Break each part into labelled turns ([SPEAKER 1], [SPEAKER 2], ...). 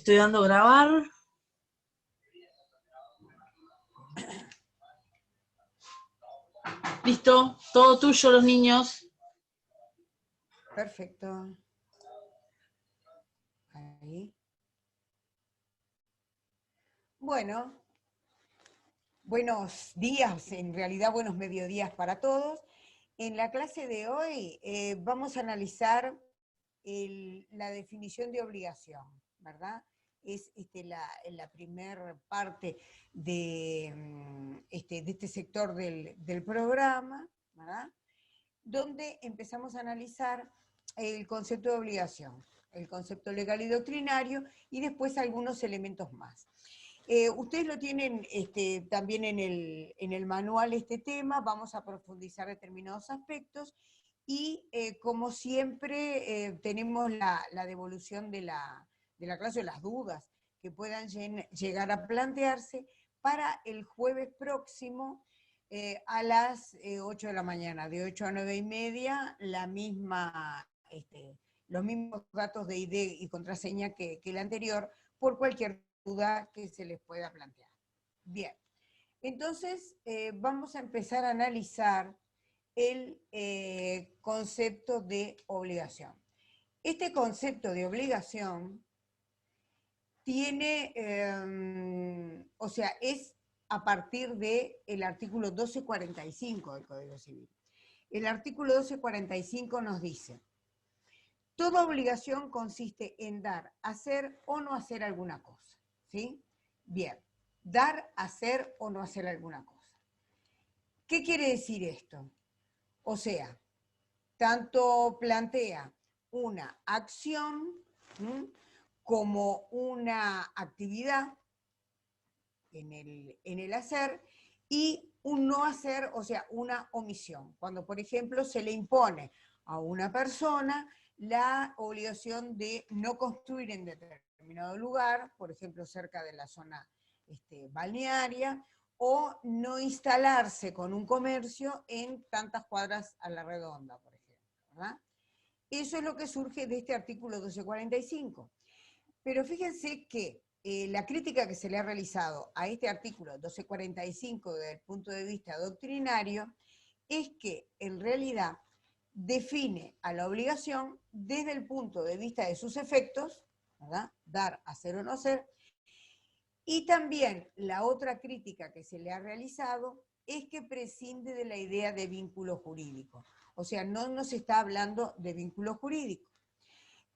[SPEAKER 1] estoy dando a grabar. Listo, todo tuyo los niños.
[SPEAKER 2] Perfecto. Ahí. Bueno, buenos días, en realidad buenos mediodías para todos. En la clase de hoy vamos a analizar la definición de obligación, ¿verdad? Es la primera parte de este sector del programa, ¿verdad? Donde empezamos a analizar el concepto de obligación, el concepto legal y doctrinario, y después algunos elementos más. Ustedes lo tienen también en el manual este tema, vamos a profundizar determinados aspectos, y como siempre tenemos la devolución de la clase, o las dudas que puedan llegar a plantearse para el jueves próximo, a las 8 de la mañana, de 8 a 9 y media, los mismos datos de ID y contraseña que el anterior, por cualquier duda que se les pueda plantear. Bien, entonces vamos a empezar a analizar el concepto de obligación. Este concepto de obligación tiene, es a partir del artículo 1245 del Código Civil. El artículo 1245 nos dice: toda obligación consiste en dar, hacer o no hacer alguna cosa, ¿sí? Bien, dar, hacer o no hacer alguna cosa. ¿Qué quiere decir esto? O sea, tanto plantea una acción como una actividad en el hacer, y un no hacer, o sea, una omisión. Cuando, por ejemplo, se le impone a una persona la obligación de no construir en determinado lugar, por ejemplo, cerca de la zona balnearia, o no instalarse con un comercio en tantas cuadras a la redonda, por ejemplo, ¿verdad? Eso es lo que surge de este artículo 1245. Pero fíjense que la crítica que se le ha realizado a este artículo 1245 desde el punto de vista doctrinario es que en realidad define a la obligación desde el punto de vista de sus efectos, ¿verdad? Dar, hacer o no hacer. Y también la otra crítica que se le ha realizado es que prescinde de la idea de vínculo jurídico. O sea, no nos está hablando de vínculo jurídico.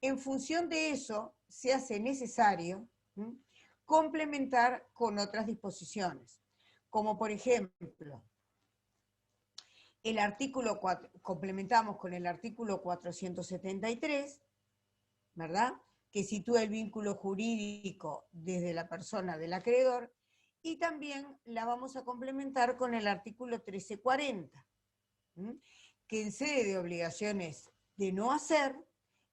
[SPEAKER 2] En función de eso, se hace necesario complementar con otras disposiciones, como por ejemplo, el artículo 4, complementamos con el artículo 473, ¿verdad?, que sitúa el vínculo jurídico desde la persona del acreedor, y también la vamos a complementar con el artículo 1340, que en sede de obligaciones de no hacer,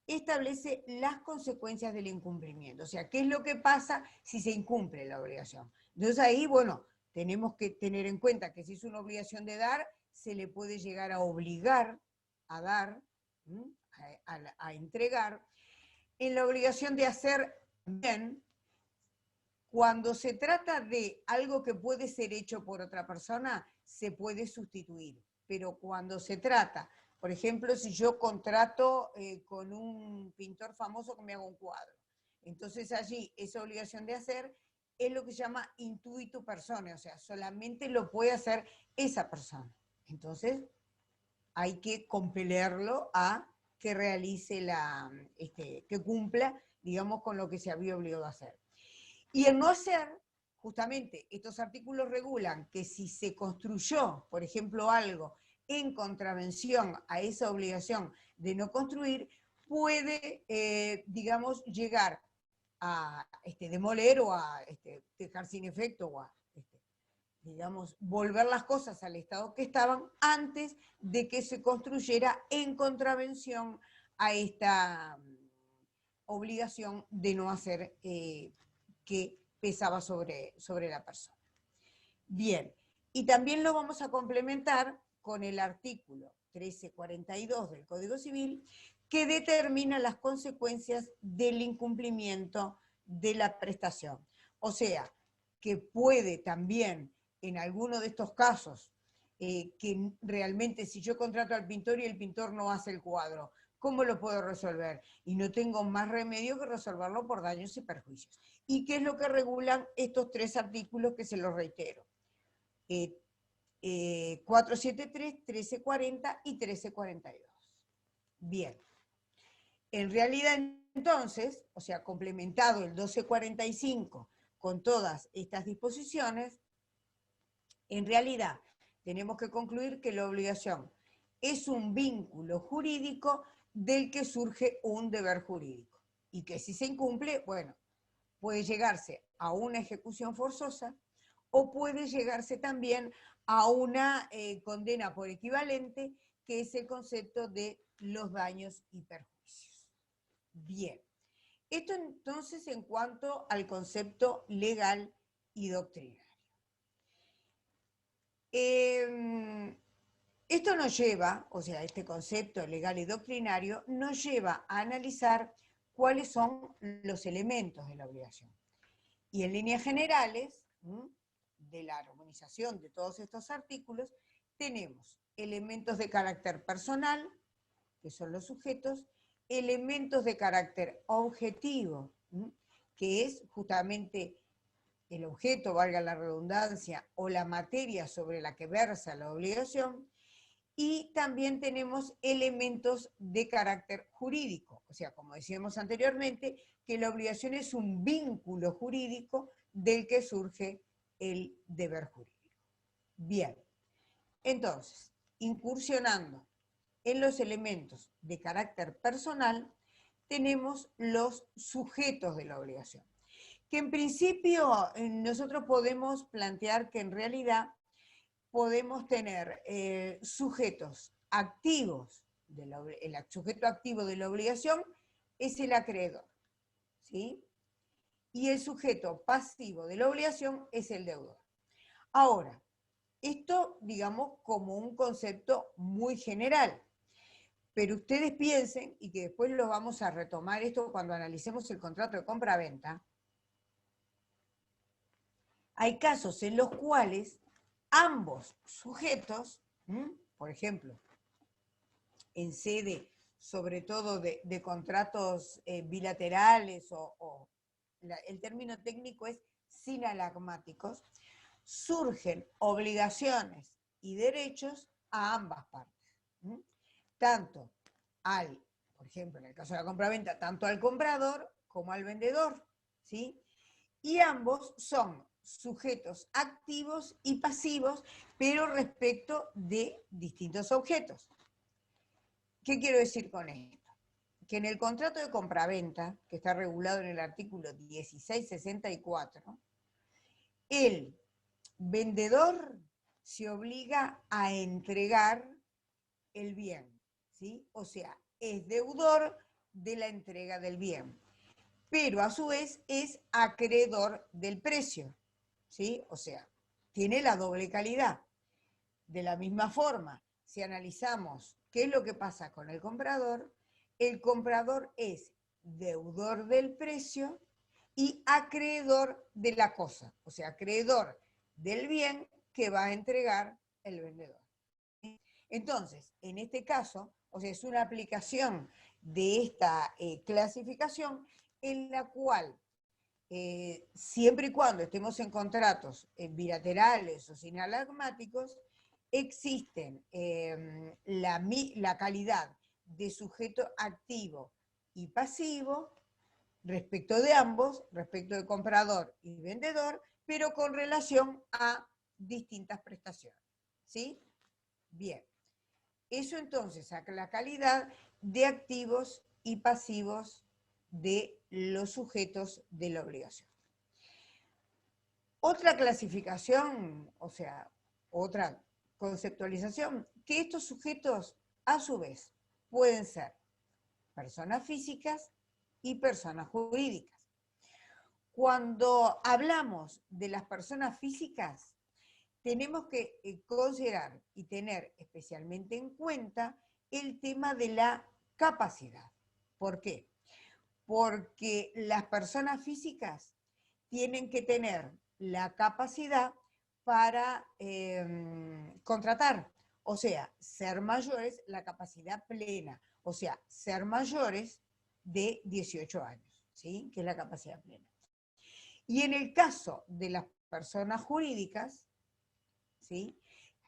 [SPEAKER 2] establece las consecuencias del incumplimiento. O sea, ¿qué es lo que pasa si se incumple la obligación? Entonces ahí, bueno, tenemos que tener en cuenta que si es una obligación de dar, se le puede llegar a obligar a dar, a entregar. En la obligación de hacer bien, cuando se trata de algo que puede ser hecho por otra persona, se puede sustituir. Pero cuando se trata, por ejemplo, si yo contrato con un pintor famoso que me haga un cuadro, entonces allí esa obligación de hacer es lo que se llama intuito personae, o sea, solamente lo puede hacer esa persona. Entonces hay que compelerlo a que realice que cumpla, digamos, con lo que se había obligado a hacer. Y el no hacer, justamente, estos artículos regulan que si se construyó, por ejemplo, algo en contravención a esa obligación de no construir, puede, digamos, llegar a demoler o a dejar sin efecto o a, digamos, volver las cosas al estado que estaban antes de que se construyera en contravención a esta obligación de no hacer que pesaba sobre la persona. Bien, y también lo vamos a complementar con el artículo 1342 del Código Civil, que determina las consecuencias del incumplimiento de la prestación. O sea, que puede también, en alguno de estos casos, que realmente si yo contrato al pintor y el pintor no hace el cuadro, ¿cómo lo puedo resolver? Y no tengo más remedio que resolverlo por daños y perjuicios. ¿Y qué es lo que regulan estos tres artículos que se los reitero? 473, 1340 y 1342. Bien. En realidad, entonces, o sea, complementado el 1245 con todas estas disposiciones, en realidad tenemos que concluir que la obligación es un vínculo jurídico del que surge un deber jurídico. Y que si se incumple, bueno, puede llegarse a una ejecución forzosa o puede llegarse también a una condena por equivalente, que es el concepto de los daños y perjuicios. Bien, esto entonces en cuanto al concepto legal y doctrinario. Esto nos lleva, o sea, este concepto legal y doctrinario nos lleva a analizar cuáles son los elementos de la obligación. Y en líneas generales, de la armonización de todos estos artículos, tenemos elementos de carácter personal, que son los sujetos, elementos de carácter objetivo, que es justamente el objeto, valga la redundancia, o la materia sobre la que versa la obligación, y también tenemos elementos de carácter jurídico, o sea, como decíamos anteriormente, que la obligación es un vínculo jurídico del que surge el deber jurídico. Bien, entonces, incursionando en los elementos de carácter personal, tenemos los sujetos de la obligación, que en principio nosotros podemos plantear que en realidad podemos tener sujetos activos, el sujeto activo de la obligación es el acreedor, ¿sí? Y el sujeto pasivo de la obligación es el deudor. Ahora, esto, digamos, como un concepto muy general, pero ustedes piensen, y que después lo vamos a retomar esto cuando analicemos el contrato de compra-venta, hay casos en los cuales ambos sujetos, por ejemplo, en sede sobre todo de contratos bilaterales el término técnico es sinalagmáticos, surgen obligaciones y derechos a ambas partes. Tanto por ejemplo, en el caso de la compraventa, tanto al comprador como al vendedor, ¿sí? Y ambos son sujetos activos y pasivos, pero respecto de distintos objetos. ¿Qué quiero decir con esto? Que en el contrato de compraventa, que está regulado en el artículo 1664, el vendedor se obliga a entregar el bien, ¿sí? O sea, es deudor de la entrega del bien, pero a su vez es acreedor del precio, ¿sí? O sea, tiene la doble calidad. De la misma forma, si analizamos qué es lo que pasa con el comprador es deudor del precio y acreedor de la cosa, o sea, acreedor del bien que va a entregar el vendedor. Entonces, en este caso, o sea, es una aplicación de esta clasificación en la cual, siempre y cuando estemos en contratos bilaterales o sinalagmáticos, existen la calidad de sujeto activo y pasivo respecto de ambos, respecto de comprador y vendedor, pero con relación a distintas prestaciones. ¿Sí? Bien. Eso entonces a la calidad de activos y pasivos de los sujetos de la obligación. Otra clasificación, o sea, otra conceptualización, que estos sujetos a su vez pueden ser personas físicas y personas jurídicas. Cuando hablamos de las personas físicas, tenemos que considerar y tener especialmente en cuenta el tema de la capacidad. ¿Por qué? porque las personas físicas tienen que tener la capacidad para contratar, o sea, ser mayores, la capacidad plena, o sea, ser mayores de 18 años, ¿sí? Que es la capacidad plena. Y en el caso de las personas jurídicas, ¿sí?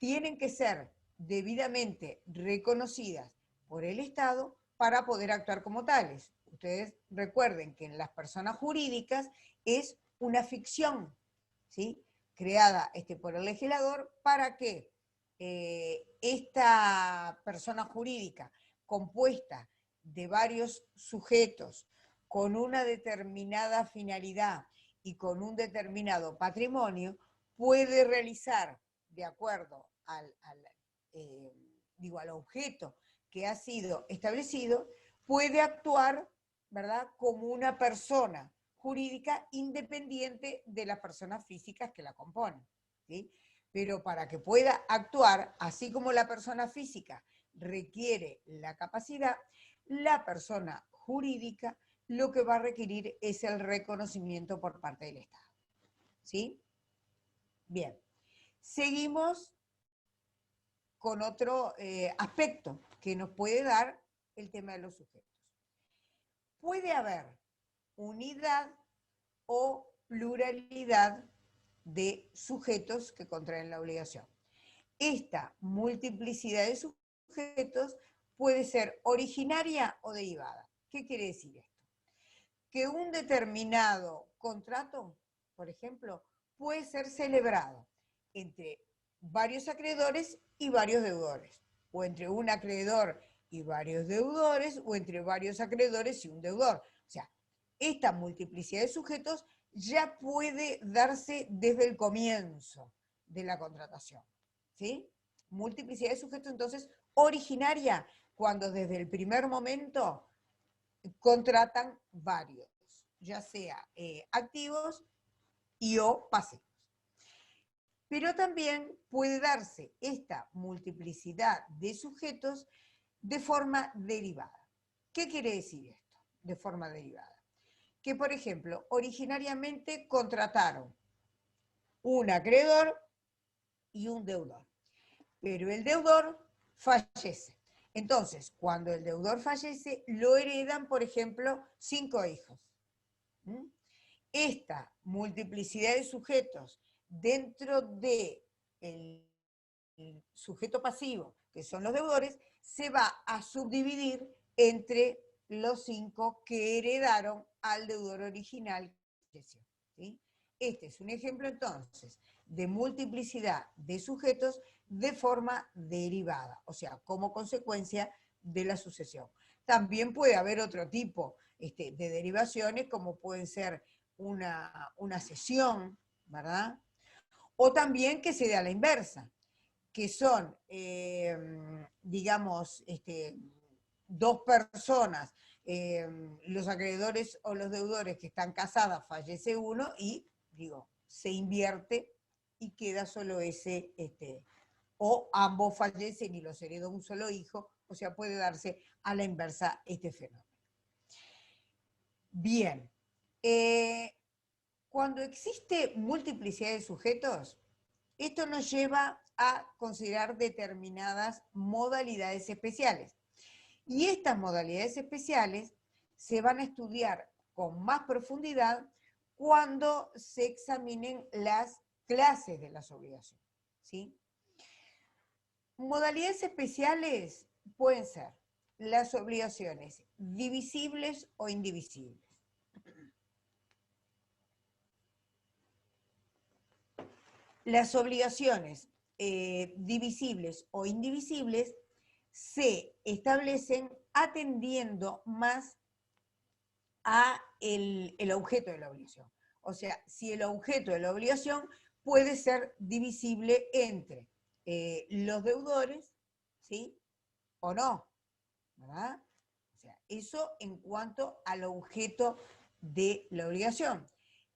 [SPEAKER 2] Tienen que ser debidamente reconocidas por el Estado para poder actuar como tales. Ustedes recuerden que en las personas jurídicas es una ficción, ¿sí? Creada por el legislador para que esta persona jurídica compuesta de varios sujetos con una determinada finalidad y con un determinado patrimonio puede realizar, de acuerdo al objeto que ha sido establecido, puede actuar, ¿verdad?, como una persona jurídica independiente de las personas físicas que la componen, ¿sí? Pero para que pueda actuar, así como la persona física requiere la capacidad, la persona jurídica lo que va a requerir es el reconocimiento por parte del Estado, ¿sí? Bien, seguimos con otro aspecto que nos puede dar el tema de los sujetos. Puede haber unidad o pluralidad de sujetos que contraen la obligación. Esta multiplicidad de sujetos puede ser originaria o derivada. ¿Qué quiere decir esto? Que un determinado contrato, por ejemplo, puede ser celebrado entre varios acreedores y varios deudores, o entre un acreedor y varios deudores, o entre varios acreedores y un deudor. O sea, esta multiplicidad de sujetos ya puede darse desde el comienzo de la contratación, ¿sí? Multiplicidad de sujetos, entonces, originaria, cuando desde el primer momento contratan varios, ya sea activos y o pasivos. Pero también puede darse esta multiplicidad de sujetos de forma derivada. ¿Qué quiere decir esto? De forma derivada. Que, por ejemplo, originariamente contrataron un acreedor y un deudor, pero el deudor fallece. Entonces, cuando el deudor fallece, lo heredan, por ejemplo, 5 hijos. Esta multiplicidad de sujetos dentro del sujeto pasivo, que son los deudores, se va a subdividir entre los 5 que heredaron al deudor original. ¿Sí? Este es un ejemplo, entonces, de multiplicidad de sujetos de forma derivada, o sea, como consecuencia de la sucesión. También puede haber otro tipo de derivaciones, como pueden ser una cesión, ¿verdad? O también que se dé a la inversa, que son, digamos, dos personas, los acreedores o los deudores que están casadas, fallece uno y, se invierte y queda solo ese, o ambos fallecen y los hereda un solo hijo, o sea, puede darse a la inversa este fenómeno. Bien, cuando existe multiplicidad de sujetos, esto nos lleva a considerar determinadas modalidades especiales. Y estas modalidades especiales se van a estudiar con más profundidad cuando se examinen las clases de las obligaciones, ¿sí? Modalidades especiales pueden ser las obligaciones divisibles o indivisibles. Las obligaciones divisibles o indivisibles se establecen atendiendo más a el objeto de la obligación. O sea, si el objeto de la obligación puede ser divisible entre los deudores, ¿sí? O no, ¿verdad? O sea, eso en cuanto al objeto de la obligación.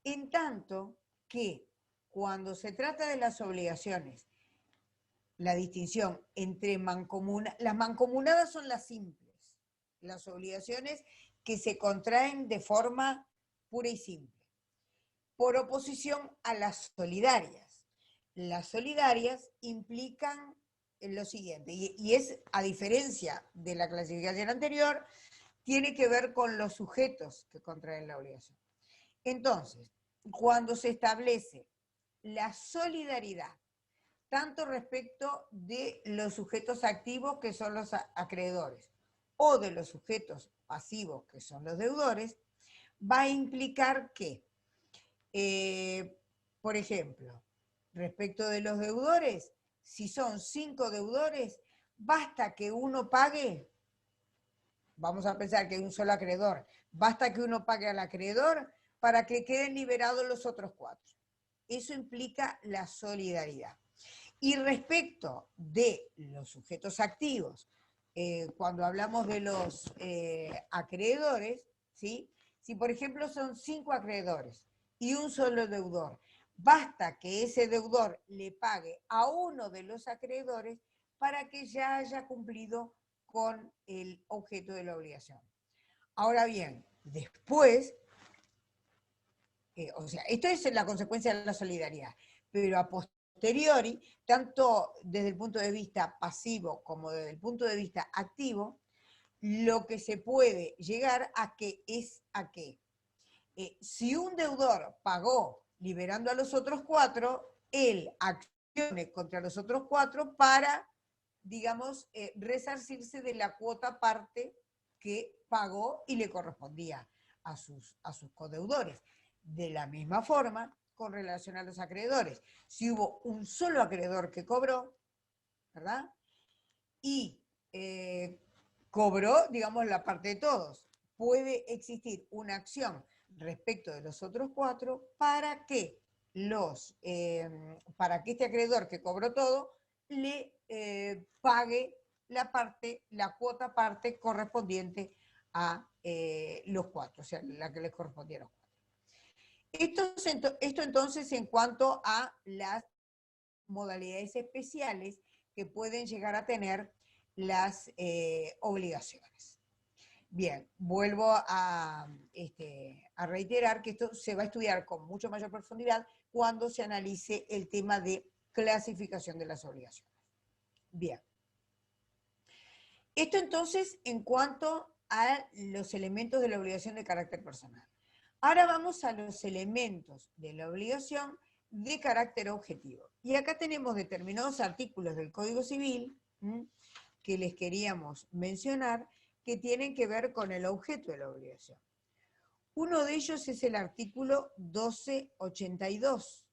[SPEAKER 2] En tanto que cuando se trata de las obligaciones, la distinción entre las mancomunadas son las simples, las obligaciones que se contraen de forma pura y simple, por oposición a las solidarias. Las solidarias implican lo siguiente, y es, a diferencia de la clasificación anterior, tiene que ver con los sujetos que contraen la obligación. Entonces, cuando se establece la solidaridad, tanto respecto de los sujetos activos, que son los acreedores, o de los sujetos pasivos, que son los deudores, va a implicar que, por ejemplo, respecto de los deudores, si son 5 deudores, basta que uno pague, vamos a pensar que hay un solo acreedor, basta que uno pague al acreedor para que queden liberados los otros 4. Eso implica la solidaridad. Y respecto de los sujetos activos, cuando hablamos de los acreedores, ¿sí? Si por ejemplo son 5 acreedores y un solo deudor, basta que ese deudor le pague a uno de los acreedores para que ya haya cumplido con el objeto de la obligación. Ahora bien, después, o sea, esto es la consecuencia de la solidaridad, pero a posteriori, tanto desde el punto de vista pasivo como desde el punto de vista activo, lo que se puede llegar a que es a que si un deudor pagó liberando a los otros 4, él accione contra los otros 4 para, digamos, resarcirse de la cuota parte que pagó y le correspondía a sus codeudores. De la misma forma, con relación a los acreedores, si hubo un solo acreedor que cobró, ¿verdad? Y cobró, digamos, la parte de todos, puede existir una acción respecto de los otros 4 para que este acreedor que cobró todo le pague la cuota parte correspondiente a los 4, o sea, la que les correspondía a los 4. Esto entonces en cuanto a las modalidades especiales que pueden llegar a tener las obligaciones. Bien, vuelvo a reiterar que esto se va a estudiar con mucho mayor profundidad cuando se analice el tema de clasificación de las obligaciones. Bien. Esto entonces en cuanto a los elementos de la obligación de carácter personal. Ahora vamos a los elementos de la obligación de carácter objetivo. Y acá tenemos determinados artículos del Código Civil que les queríamos mencionar que tienen que ver con el objeto de la obligación. Uno de ellos es el artículo 1282,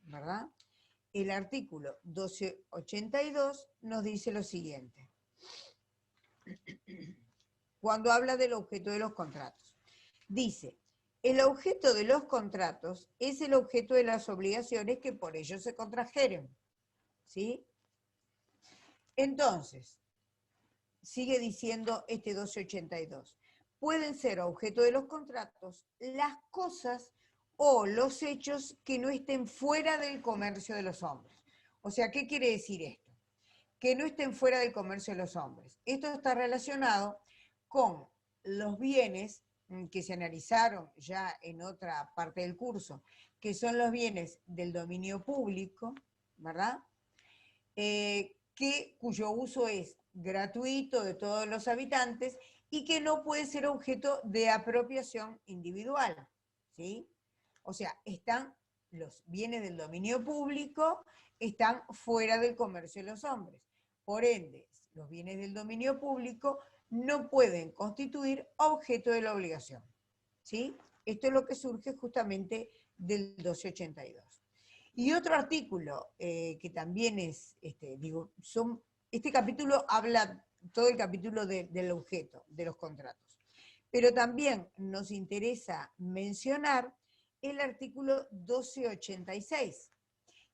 [SPEAKER 2] ¿verdad? El artículo 1282 nos dice lo siguiente. Cuando habla del objeto de los contratos. Dice, el objeto de los contratos es el objeto de las obligaciones que por ellos se contrajeren. ¿Sí? Entonces, sigue diciendo este 1282. Pueden ser objeto de los contratos las cosas o los hechos que no estén fuera del comercio de los hombres. O sea, ¿qué quiere decir esto? Que no estén fuera del comercio de los hombres. Esto está relacionado con los bienes que se analizaron ya en otra parte del curso, que son los bienes del dominio público, ¿verdad? Cuyo uso es gratuito de todos los habitantes y que no puede ser objeto de apropiación individual, ¿sí? O sea, están los bienes del dominio público, están fuera del comercio de los hombres. Por ende, los bienes del dominio público no pueden constituir objeto de la obligación, ¿sí? Esto es lo que surge justamente del 1282. Y otro artículo que también es, este capítulo habla, todo el capítulo del objeto, de los contratos. Pero también nos interesa mencionar el artículo 1286,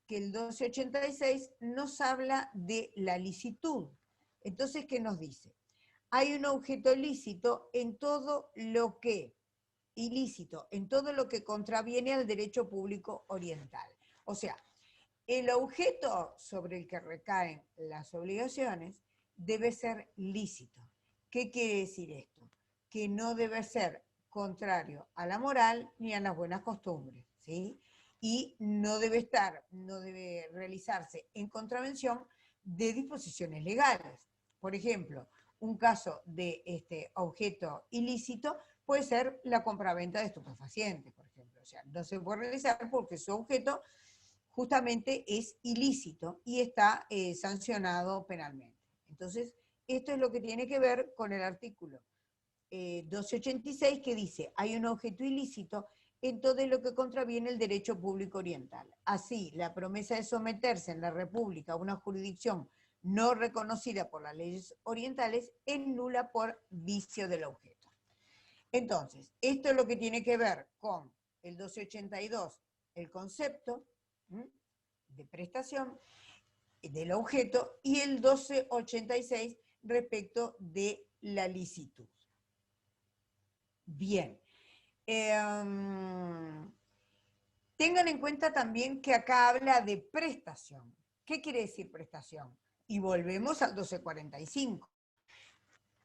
[SPEAKER 2] que el 1286 nos habla de la licitud. Entonces, ¿qué nos dice? Hay un objeto lícito en todo lo que, ilícito, en todo lo que contraviene al derecho público oriental. O sea, el objeto sobre el que recaen las obligaciones debe ser lícito. ¿Qué quiere decir esto? que no debe ser contrario a la moral ni a las buenas costumbres, ¿sí? Y no debe realizarse en contravención de disposiciones legales. Por ejemplo, un caso de objeto ilícito puede ser la compraventa de estupefacientes, por ejemplo. O sea, no se puede realizar porque su objeto justamente es ilícito y está sancionado penalmente. Entonces, esto es lo que tiene que ver con el artículo 1286, que dice, hay un objeto ilícito en todo lo que contraviene el derecho público oriental. Así, la promesa de someterse en la República a una jurisdicción no reconocida por las leyes orientales es nula por vicio del objeto. Entonces, esto es lo que tiene que ver con el 1282, el concepto de prestación del objeto, y el 1286 respecto de la licitud. Bien. Tengan en cuenta también que acá habla de prestación. ¿Qué quiere decir prestación? Y volvemos al 1245.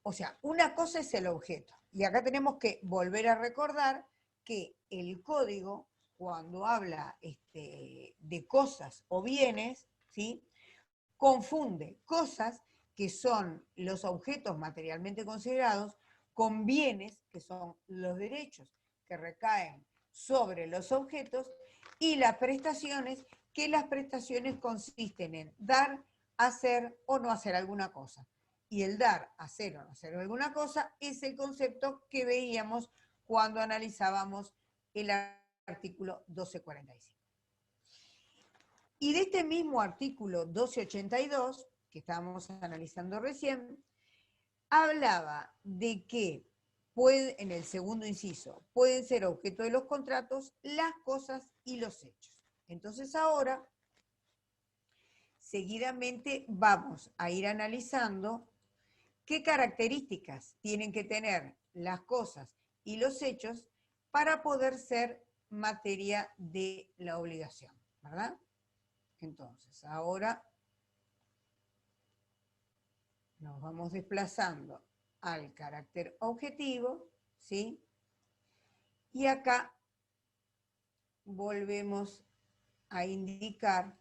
[SPEAKER 2] O sea, una cosa es el objeto. Y acá tenemos que volver a recordar que el código, cuando habla de cosas o bienes, ¿sí?, confunde cosas, que son los objetos materialmente considerados, con bienes, que son los derechos que recaen sobre los objetos, y las prestaciones, que las prestaciones consisten en dar, hacer o no hacer alguna cosa. Y el dar, hacer o no hacer alguna cosa es el concepto que veíamos cuando analizábamos el artículo 1245. Y de este mismo artículo 1282, que estábamos analizando recién, hablaba de que en el segundo inciso, pueden ser objeto de los contratos las cosas y los hechos. Entonces ahora, seguidamente vamos a ir analizando qué características tienen que tener las cosas y los hechos para poder ser materia de la obligación, ¿verdad? Entonces, ahora nos vamos desplazando al carácter objetivo, ¿sí? Y acá volvemos a indicar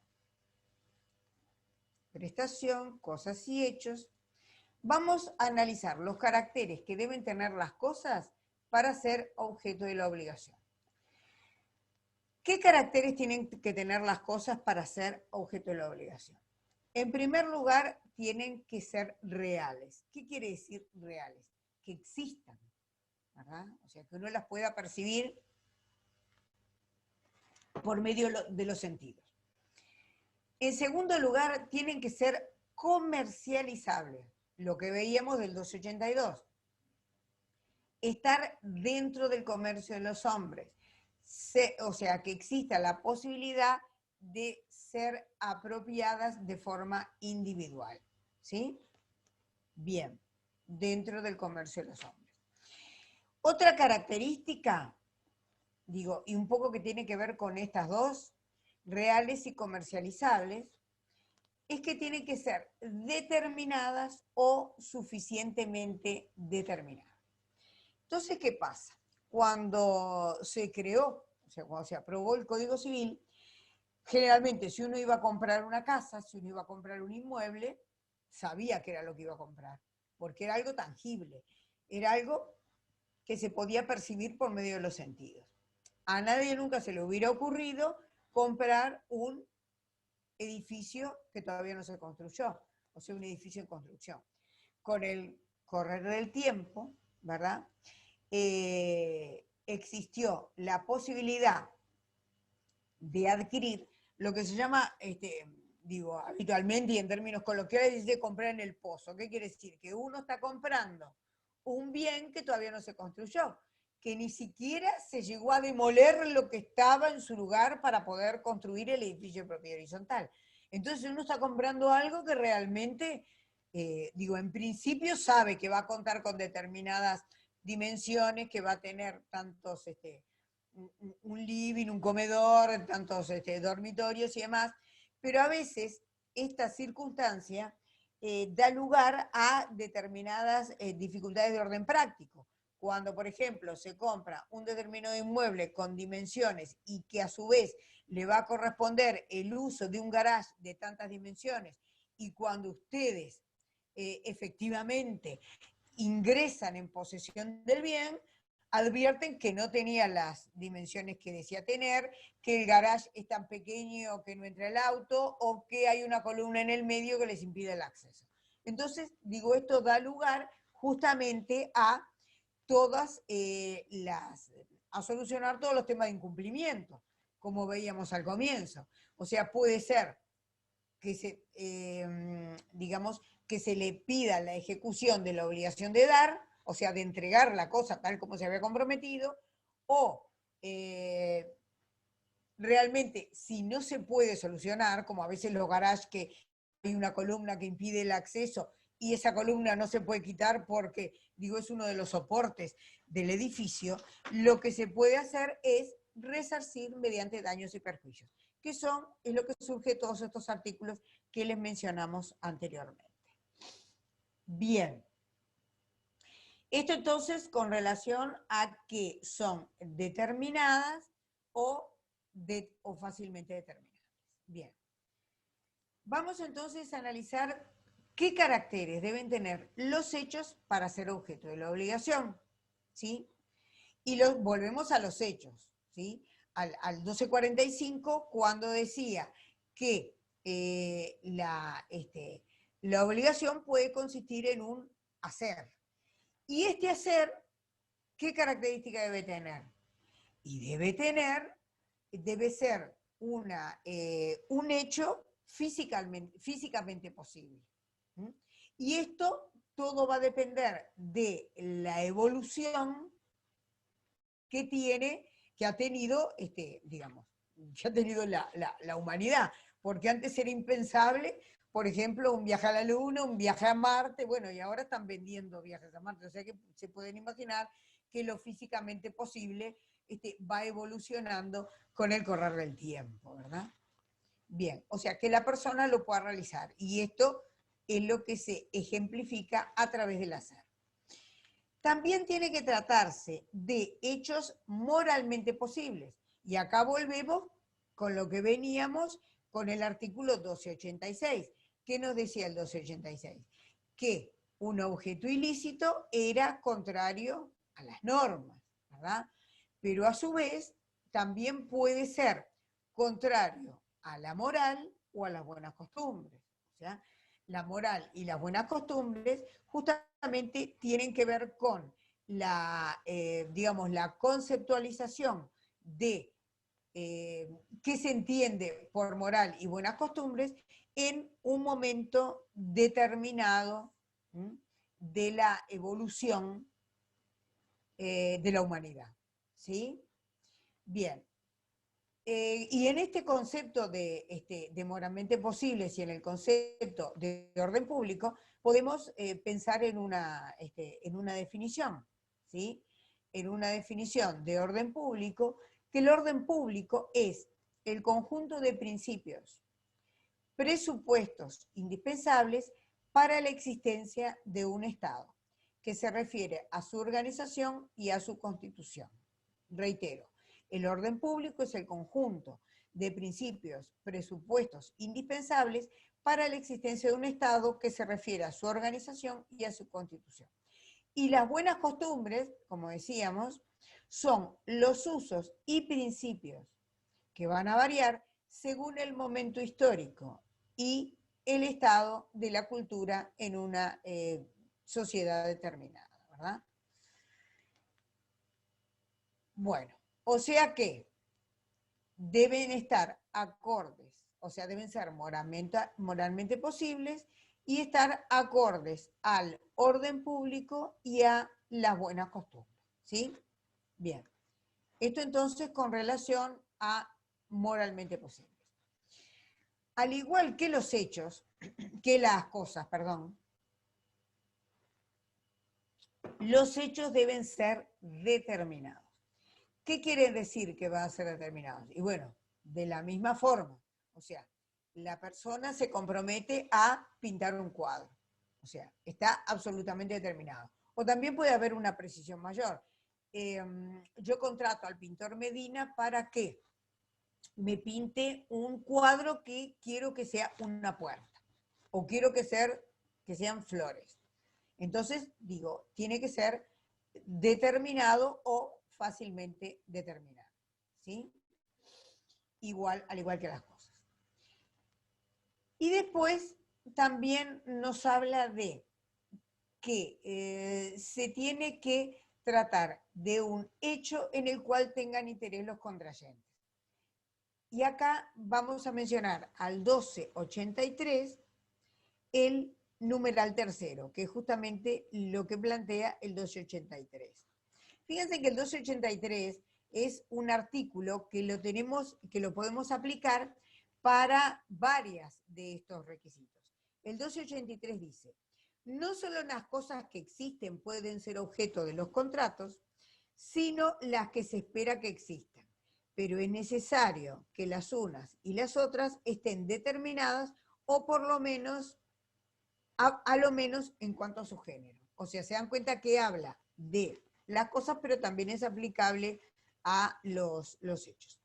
[SPEAKER 2] prestación, cosas y hechos. Vamos a analizar los caracteres que deben tener las cosas para ser objeto de la obligación. ¿Qué caracteres tienen que tener las cosas para ser objeto de la obligación? En primer lugar, tienen que ser reales. ¿Qué quiere decir reales? Que existan, ¿verdad? O sea, que uno las pueda percibir por medio de los sentidos. En segundo lugar, tienen que ser comercializables, lo que veíamos del 282. Estar dentro del comercio de los hombres. O sea, que exista la posibilidad de ser apropiadas de forma individual, ¿sí? Bien, dentro del comercio de los hombres. Otra característica, digo, y un poco que tiene que ver con estas dos, reales y comercializables, es que tienen que ser determinadas o suficientemente determinadas. Entonces, ¿qué pasa? Cuando se creó, o sea, cuando se aprobó el Código Civil, generalmente si uno iba a comprar una casa, si uno iba a comprar un inmueble, sabía que era lo que iba a comprar, porque era algo tangible, era algo que se podía percibir por medio de los sentidos. A nadie nunca se le hubiera ocurrido comprar un edificio que todavía no se construyó, o sea, un edificio en construcción. Con el correr del tiempo, ¿verdad?, existió la posibilidad de adquirir lo que se llama, digo, habitualmente y en términos coloquiales, dice comprar en el pozo. ¿Qué quiere decir? Que uno está comprando un bien que todavía no se construyó, que ni siquiera se llegó a demoler lo que estaba en su lugar para poder construir el edificio de propiedad horizontal. Entonces uno está comprando algo que realmente, digo, en principio sabe que va a contar con determinadas dimensiones, que va a tener tantos, un living, un comedor, tantos dormitorios y demás, pero a veces esta circunstancia da lugar a determinadas dificultades de orden práctico. cuando, por ejemplo, se compra un determinado inmueble con dimensiones y que a su vez le va a corresponder el uso de un garage de tantas dimensiones, y cuando ustedes efectivamente ingresan en posesión del bien, advierten que no tenía las dimensiones que decía tener, que el garage es tan pequeño que no entra el auto, o que hay una columna en el medio que les impide el acceso. Entonces, digo, esto da lugar justamente a todas a solucionar todos los temas de incumplimiento, como veíamos al comienzo. O sea, puede ser que digamos, que se le pida la ejecución de la obligación de dar, o sea, de entregar la cosa tal como se había comprometido, o realmente, si no se puede solucionar, como a veces los garages que hay una columna que impide el acceso y esa columna no se puede quitar porque, digo, es uno de los soportes del edificio, lo que se puede hacer es resarcir mediante daños y perjuicios, que es lo que surge de todos estos artículos que les mencionamos anteriormente. Bien. Esto entonces con relación a que son determinadas o fácilmente determinables. Bien. Vamos entonces a analizar qué caracteres deben tener los hechos para ser objeto de la obligación, ¿sí? Y volvemos a los hechos, ¿sí? Al 1245, cuando decía que la obligación puede consistir en un hacer. Y este hacer, ¿qué característica debe tener? Y debe ser un hecho físicamente posible. ¿Mm? Y esto todo va a depender de la evolución que ha tenido, digamos, que ha tenido la humanidad. Porque antes era impensable, por ejemplo, un viaje a la Luna, un viaje a Marte, bueno, y ahora están vendiendo viajes a Marte, o sea que se pueden imaginar que lo físicamente posible va evolucionando con el correr del tiempo, ¿verdad? Bien, o sea, que la persona lo pueda realizar, y esto es lo que se ejemplifica a través del hacer. También tiene que tratarse de hechos moralmente posibles, y acá volvemos con lo que veníamos con el artículo 1286. ¿Qué nos decía el 1286? Que un objeto ilícito era contrario a las normas, ¿verdad? Pero a su vez también puede ser contrario a la moral o a las buenas costumbres. O sea, la moral y las buenas costumbres justamente tienen que ver con digamos, la conceptualización de qué se entiende por moral y buenas costumbres en un momento determinado de la evolución de la humanidad. ¿Sí? Bien. Y en este concepto de moralmente posibles y en el concepto de orden público, podemos pensar en una definición, ¿sí? En una definición de orden público, que el orden público es el conjunto de principios, presupuestos indispensables para la existencia de un Estado, que se refiere a su organización y a su constitución. Reitero, el orden público es el conjunto de principios, presupuestos indispensables para la existencia de un Estado que se refiere a su organización y a su constitución. Y las buenas costumbres, como decíamos, son los usos y principios que van a variar según el momento histórico y el estado de la cultura en una sociedad determinada, ¿verdad? Bueno, o sea que deben estar acordes, o sea, deben ser moralmente posibles y estar acordes al orden público y a las buenas costumbres, ¿sí? Bien. Esto entonces con relación a moralmente posibles. Al igual que los hechos, que las cosas, perdón, los hechos deben ser determinados. ¿Qué quiere decir que van a ser determinados? Y bueno, de la misma forma, o sea, la persona se compromete a pintar un cuadro, o sea, está absolutamente determinado. O también puede haber una precisión mayor. Yo contrato al pintor Medina para que me pinte un cuadro que quiero que sea una puerta, o quiero que sean flores. Entonces, digo, tiene que ser determinado o fácilmente determinado, ¿sí? Al igual que las cosas. Y después también nos habla de que se tiene que tratar de un hecho en el cual tengan interés los contrayentes. Y acá vamos a mencionar al 1283 el numeral tercero, que es justamente lo que plantea el 1283. Fíjense que el 1283 es un artículo que lo podemos aplicar para varias de estos requisitos. El 1283 dice: no solo las cosas que existen pueden ser objeto de los contratos, sino las que se espera que existan. Pero es necesario que las unas y las otras estén determinadas o por lo menos, a lo menos en cuanto a su género. O sea, se dan cuenta que habla de las cosas, pero también es aplicable a los hechos.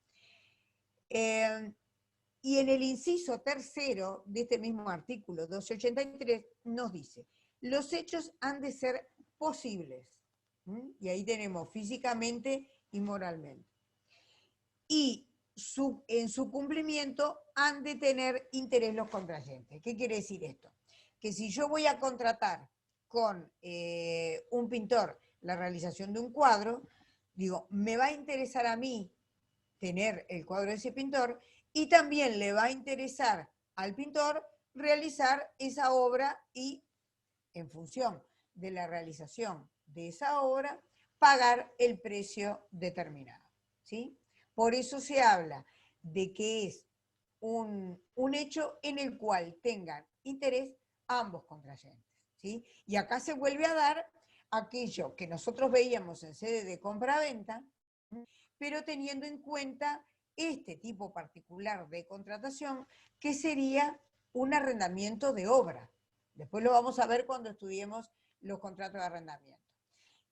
[SPEAKER 2] Y en el inciso tercero de este mismo artículo 1283 nos dice: los hechos han de ser posibles. Y ahí tenemos físicamente y moralmente. Y en su cumplimiento han de tener interés los contrayentes. ¿Qué quiere decir esto? Que si yo voy a contratar con un pintor la realización de un cuadro, digo, me va a interesar a mí tener el cuadro de ese pintor y también le va a interesar al pintor realizar esa obra y, en función de la realización de esa obra, pagar el precio determinado, ¿sí? Por eso se habla de que es un hecho en el cual tengan interés ambos contrayentes, ¿sí? Y acá se vuelve a dar aquello que nosotros veíamos en sede de compra-venta, pero teniendo en cuenta este tipo particular de contratación, que sería un arrendamiento de obra. Después lo vamos a ver cuando estudiemos los contratos de arrendamiento.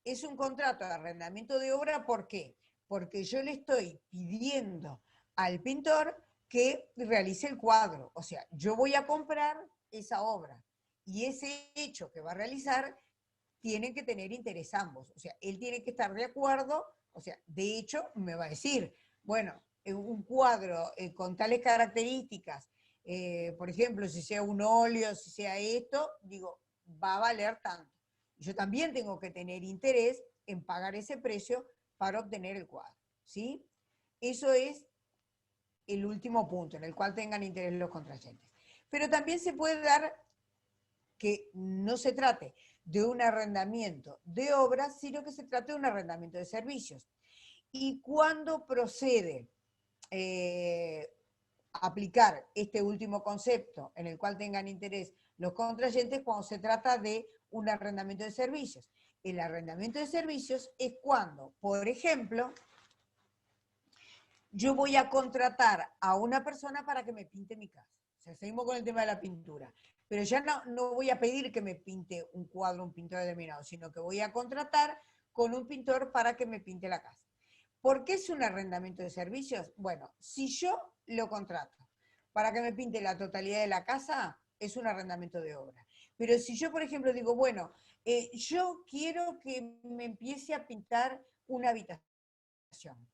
[SPEAKER 2] Es un contrato de arrendamiento de obra, ¿por qué? Porque yo le estoy pidiendo al pintor que realice el cuadro. O sea, yo voy a comprar esa obra y ese hecho que va a realizar tiene que tener interés ambos. O sea, él tiene que estar de acuerdo. O sea, de hecho, me va a decir, bueno, un cuadro con tales características, por ejemplo, si sea un óleo, si sea esto, digo, va a valer tanto. Yo también tengo que tener interés en pagar ese precio para obtener el cuadro, ¿sí? Eso es el último punto en el cual tengan interés los contrayentes. Pero también se puede dar que no se trate de un arrendamiento de obras, sino que se trate de un arrendamiento de servicios. Y cuando procede aplicar este último concepto en el cual tengan interés los contrayentes, cuando se trata de un arrendamiento de servicios. El arrendamiento de servicios es cuando, por ejemplo, yo voy a contratar a una persona para que me pinte mi casa. O sea, seguimos con el tema de la pintura. Pero ya no voy a pedir que me pinte un cuadro, un pintor determinado, sino que voy a contratar con un pintor para que me pinte la casa. ¿Por qué es un arrendamiento de servicios? Bueno, si yo lo contrato para que me pinte la totalidad de la casa, es un arrendamiento de obra. Pero si yo, por ejemplo, digo, bueno, yo quiero que me empiece a pintar una habitación,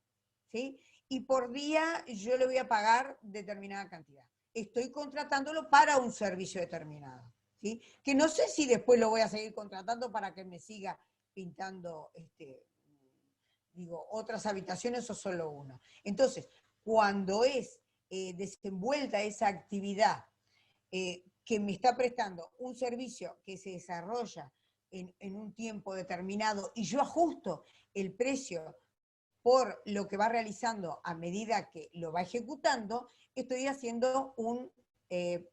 [SPEAKER 2] ¿sí? Y por día yo le voy a pagar determinada cantidad. Estoy contratándolo para un servicio determinado, ¿sí? Que no sé si después lo voy a seguir contratando para que me siga pintando otras habitaciones o solo uno. Entonces, cuando es desenvuelta esa actividad que me está prestando un servicio que se desarrolla en un tiempo determinado y yo ajusto el precio por lo que va realizando a medida que lo va ejecutando, estoy haciendo un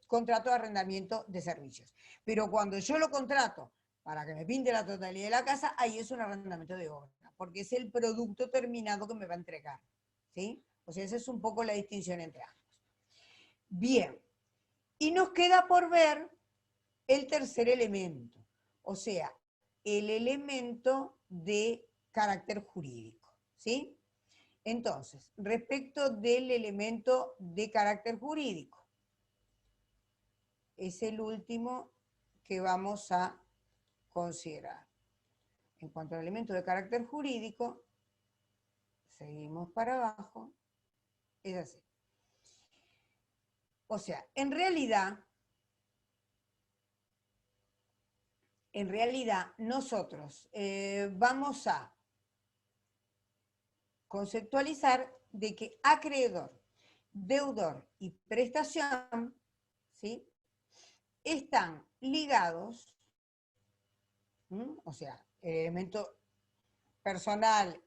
[SPEAKER 2] contrato de arrendamiento de servicios. Pero cuando yo lo contrato para que me pinte la totalidad de la casa, ahí es un arrendamiento de obra, porque es el producto terminado que me va a entregar, ¿sí? O sea, esa es un poco la distinción entre ambos. Bien, y nos queda por ver el tercer elemento, o sea, el elemento de carácter jurídico, ¿sí? Entonces, respecto del elemento de carácter jurídico, es el último que vamos a considerar. En cuanto al elemento de carácter jurídico, seguimos para abajo, es así. O sea, en realidad nosotros vamos a conceptualizar de que acreedor, deudor y prestación, ¿sí?, están ligados, o sea, el elemento personal,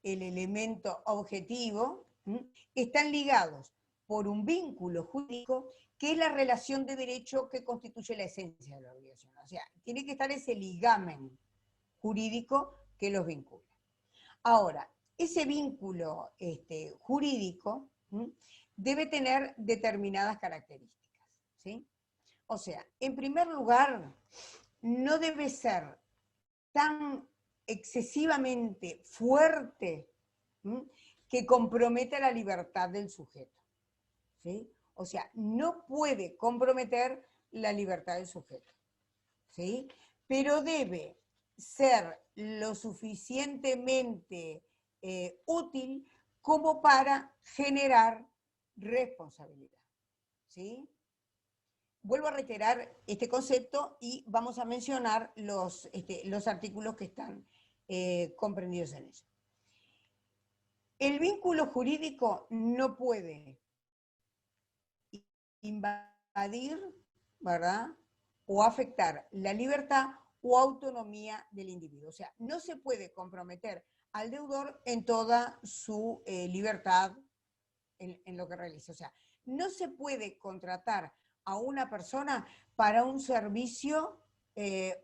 [SPEAKER 2] el elemento objetivo, están ligados por un vínculo jurídico que es la relación de derecho que constituye la esencia de la obligación. O sea, tiene que estar ese ligamen jurídico que los vincula. Ahora, ese vínculo jurídico debe tener determinadas características, ¿sí? O sea, en primer lugar, no debe ser tan excesivamente fuerte que comprometa la libertad del sujeto, ¿sí? O sea, no puede comprometer la libertad del sujeto, ¿sí? Pero debe ser lo suficientemente útil como para generar responsabilidad, ¿sí? Vuelvo a reiterar este concepto y vamos a mencionar los artículos que están comprendidos en ello. El vínculo jurídico no puede invadir, ¿verdad?, o afectar la libertad o autonomía del individuo. O sea, no se puede comprometer al deudor en toda su libertad en lo que realiza. O sea, no se puede contratar a una persona para un servicio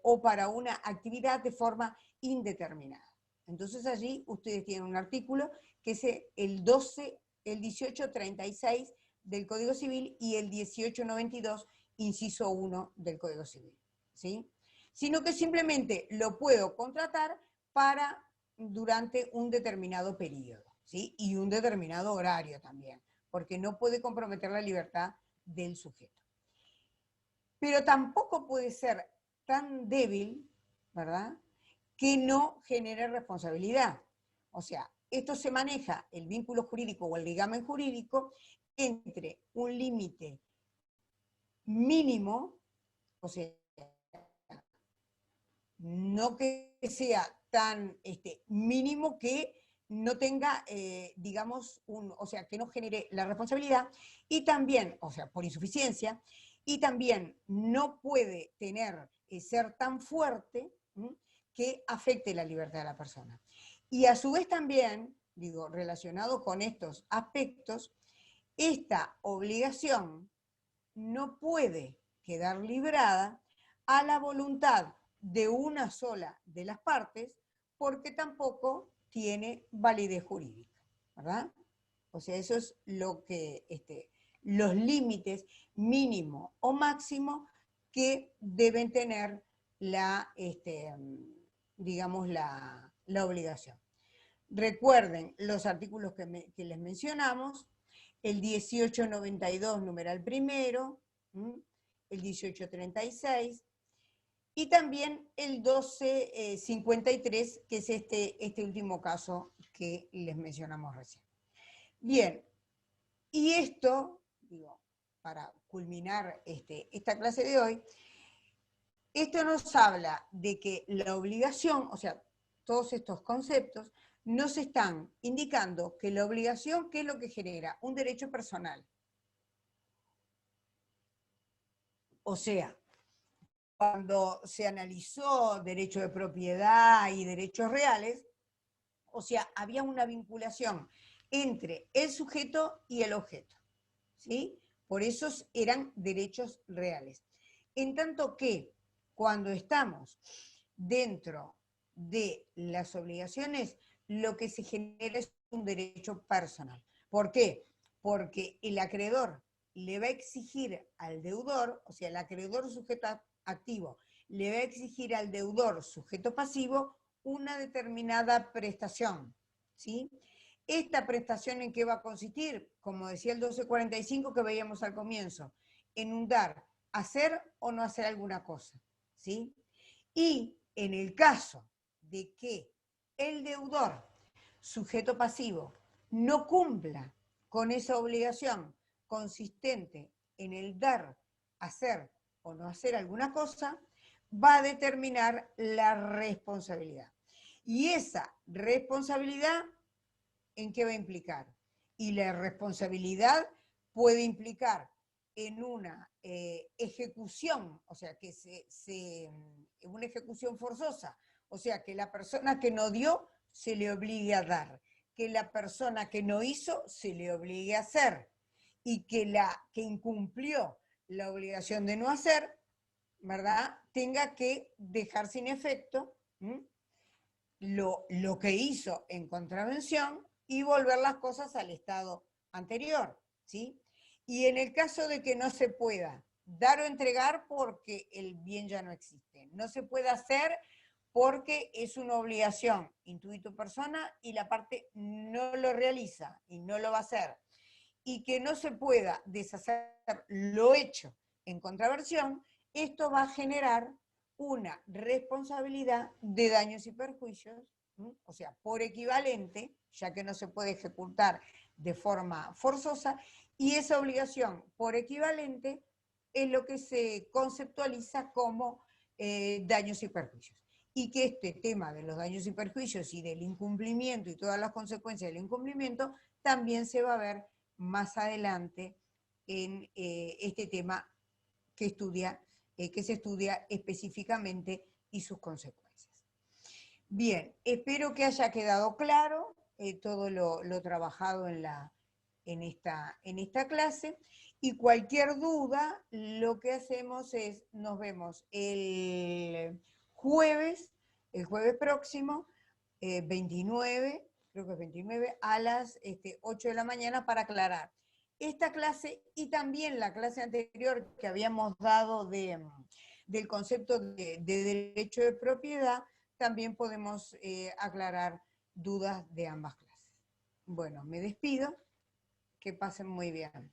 [SPEAKER 2] o para una actividad de forma indeterminada. Entonces allí ustedes tienen un artículo que es el 1836 del Código Civil y el 1892, inciso 1 del Código Civil, ¿sí? Sino que simplemente lo puedo contratar durante un determinado periodo, ¿sí? Y un determinado horario también, porque no puede comprometer la libertad del sujeto. Pero tampoco puede ser tan débil, ¿verdad?, que no genere responsabilidad. O sea, esto se maneja, el vínculo jurídico o el ligamen jurídico, entre un límite mínimo, o sea, no que sea tan mínimo que no tenga, digamos, o sea, que no genere la responsabilidad, y también, o sea, por insuficiencia, y también no puede ser tan fuerte que afecte la libertad de la persona. Y a su vez también, digo, relacionado con estos aspectos, esta obligación no puede quedar librada a la voluntad de una sola de las partes, porque tampoco tiene validez jurídica, ¿verdad? O sea, eso es lo que, los límites mínimo o máximo que deben tener digamos, la obligación. Recuerden los artículos que les mencionamos, el 1892, numeral primero, el 1836, y también el 1253, que es este último caso que les mencionamos recién. Bien, y esto, digo, para culminar esta clase de hoy, esto nos habla de que la obligación, o sea, todos estos conceptos, nos están indicando que la obligación, ¿qué es lo que genera? Un derecho personal. O sea, cuando se analizó derecho de propiedad y derechos reales, o sea, había una vinculación entre el sujeto y el objeto, ¿sí? Por eso eran derechos reales. En tanto que cuando estamos dentro de las obligaciones, lo que se genera es un derecho personal. ¿Por qué? Porque el acreedor le va a exigir al deudor, o sea, el acreedor sujeto activo, le va a exigir al deudor, sujeto pasivo, una determinada prestación, ¿sí? Esta prestación, ¿en qué va a consistir? Como decía el 1245 que veíamos al comienzo, en un dar, hacer o no hacer alguna cosa, ¿sí? Y en el caso de que el deudor, sujeto pasivo, no cumpla con esa obligación consistente en el dar, hacer o no hacer alguna cosa, va a determinar la responsabilidad. Y esa responsabilidad, ¿en qué va a implicar? Y la responsabilidad puede implicar en una ejecución, o sea, que una ejecución forzosa, o sea, que la persona que no dio se le obligue a dar, que la persona que no hizo se le obligue a hacer, y que la que incumplió la obligación de no hacer, ¿verdad?, tenga que dejar sin efecto lo que hizo en contravención y volver las cosas al estado anterior, ¿sí? Y en el caso de que no se pueda dar o entregar porque el bien ya no existe, no se puede hacer porque es una obligación intuito persona y la parte no lo realiza y no lo va a hacer, y que no se pueda deshacer lo hecho en contraversión, esto va a generar una responsabilidad de daños y perjuicios, ¿sí? O sea, por equivalente, ya que no se puede ejecutar de forma forzosa, y esa obligación por equivalente es lo que se conceptualiza como daños y perjuicios. Y que este tema de los daños y perjuicios y del incumplimiento y todas las consecuencias del incumplimiento también se va a ver más adelante en este tema que se estudia específicamente y sus consecuencias. Bien, espero que haya quedado claro todo lo trabajado en esta clase, y cualquier duda lo que hacemos es, nos vemos el jueves próximo, 29, creo que es 29, a las 8 de la mañana para aclarar esta clase y también la clase anterior que habíamos dado del concepto de derecho de propiedad. También podemos aclarar dudas de ambas clases. Bueno, me despido, que pasen muy bien.